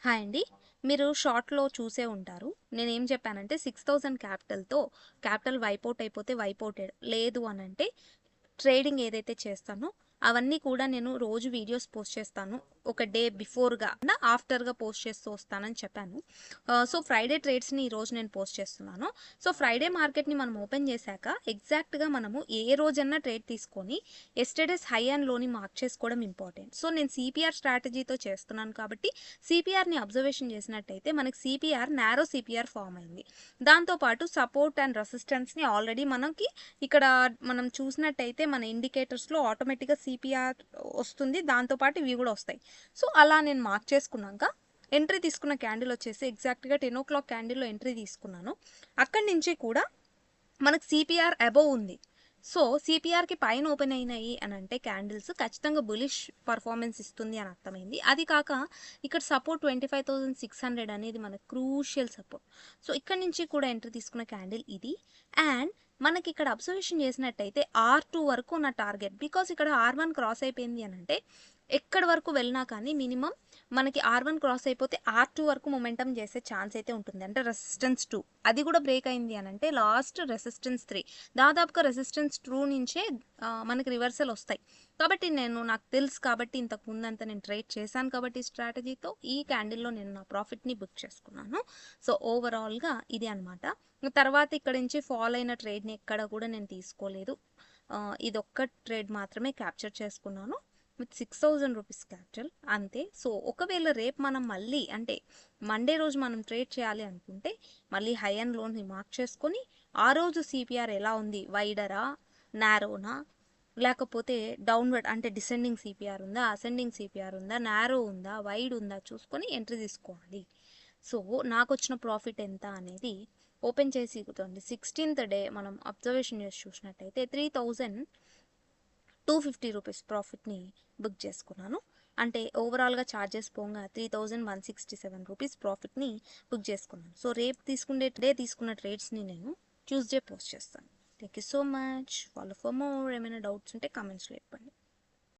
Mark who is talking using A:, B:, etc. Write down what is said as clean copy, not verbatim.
A: Hi అండి. మీరు షార్ట్‌లో చూసే ఉంటారు. నేనేం చెప్పానంటే 6000 క్యాపిటల్ వైప్ ఔట్ అయిపోతే వైప్ ఔటెడ్. లేదు అనంటే ట్రేడింగ్ ఏదైతే చేస్తానో అవన్నీ కూడా నేను రోజు వీడియోస్ పోస్ట్ చేస్తాను. ఒక డే బిఫోర్‌గా ఆఫ్టర్‌గా పోస్ట్ చేస్తూ వస్తానని చెప్పాను. సో, ఫ్రైడే ట్రేడ్స్‌ని ఈరోజు నేను పోస్ట్ చేస్తున్నాను. సో, ఫ్రైడే మార్కెట్‌ని మనం ఓపెన్ చేశాక ఎగ్జాక్ట్‌గా మనము ఏ రోజన్నా ట్రేడ్ తీసుకొని యెస్టర్‌డేస్ హై అండ్ లోని మార్క్ చేసుకోవడం ఇంపార్టెంట్. సో, నేను సిపిఆర్ స్ట్రాటజీతో చేస్తున్నాను కాబట్టి సిపిఆర్‌ని అబ్జర్వేషన్ చేసినట్టయితే మనకి సిపిఆర్ నారో సిపిఆర్ ఫార్మ్ అయింది. దాంతో పాటు సపోర్ట్ అండ్ రెసిస్టెన్స్‌ని ఆల్రెడీ మనకి ఇక్కడ మనం చూసినట్టయితే మన ఇండికేటర్స్‌లో ఆటోమేటిక్‌గా సిపిఆర్ వస్తుంది. దాంతో పాటు ఇవి కూడా వస్తాయి. సో, అలా నేను మార్క్ చేసుకున్నాక ఎంట్రీ తీసుకున్న క్యాండిల్ వచ్చేసి ఎగ్జాక్ట్‌గా 10:00 క్యాండిల్‌లో ఎంట్రీ తీసుకున్నాను. అక్కడి నుంచి కూడా మనకు సిపిఆర్ అబోవ్ ఉంది. సో, సిపిఆర్‌కి పైన ఓపెన్ అయినాయి అని అంటే క్యాండిల్స్ ఖచ్చితంగా బులిష్ పర్ఫార్మెన్స్ ఇస్తుంది అని అర్థమైంది. అది కాక ఇక్కడ సపోర్ట్ 25,600 అనేది మనకు క్రూషియల్ సపోర్ట్. సో, ఇక్కడి నుంచి కూడా ఎంట్రీ తీసుకున్న క్యాండిల్ ఇది. అండ్ మనకి ఇక్కడ అబ్జర్వేషన్ చేసినట్టయితే R2 వరకు నా టార్గెట్. బికాస్ ఇక్కడ R1 క్రాస్ అయిపోయింది అని అంటే ఎక్కడి వరకు వెళ్ళినా కానీ మినిమమ్ మనకి R1 క్రాస్ అయిపోతే R2 వరకు మొమెంటం చేసే ఛాన్స్ అయితే ఉంటుంది. అంటే రెసిస్టెన్స్ 2 అది కూడా బ్రేక్ అయింది అని అంటే లాస్ట్ రెసిస్టెన్స్ 3 దాదాపుగా రెసిస్టెన్స్ 2 నుంచే మనకి రివర్సల్ వస్తాయి. కాబట్టి నాకు తెలుసు కాబట్టి ఇంతకు ముందంతా నేను ట్రేడ్ చేశాను కాబట్టి స్ట్రాటజీతో ఈ క్యాండిల్లో నేను నా ప్రాఫిట్ని బుక్ చేసుకున్నాను. సో, ఓవరాల్గా ఇది అనమాట. తర్వాత ఇక్కడ నుంచి ఫాల్ అయిన ట్రేడ్ని ఎక్కడ కూడా నేను తీసుకోలేదు. ఇదొక్క ట్రేడ్ మాత్రమే క్యాప్చర్ చేసుకున్నాను విత్ 6000 రూపీస్ క్యాపిటల్ అంతే. సో, ఒకవేళ రేపు మనం మళ్ళీ అంటే మండే రోజు మనం ట్రేడ్ చేయాలి అనుకుంటే మళ్ళీ హై అండ్ లోని మార్క్ చేసుకొని ఆ రోజు సిపిఆర్ ఎలా ఉంది, వైడరా నారోనా లేకపోతే డౌన్వర్డ్ అంటే డిసెండింగ్ సిపిఆర్ ఉందా, అసెండింగ్ సిపిఆర్ ఉందా, నారో ఉందా, వైడ్ ఉందా చూసుకొని ఎంట్రీ తీసుకోవాలి. సో, నాకు వచ్చిన ప్రాఫిట్ ఎంత అనేది ఓపెన్ చేసి 16th డే మనం అబ్జర్వేషన్ చేసి చూసినట్టయితే 3250 రూపీస్ ప్రాఫిట్ని బుక్ చేసుకున్నాను. అంటే ఓవరాల్గా ఛార్జెస్ పోగా 3167 రూపీస్ ప్రాఫిట్ని బుక్ చేసుకున్నాను. సో, రేపు తీసుకున్న ట్రేడ్స్ని నేను ట్యూస్డే పోస్ట్ చేస్తాను. Thank you so much. Follow for more. ఏమైనా డౌట్స్ ఉంటే కామెంట్స్లో చెప్పండి.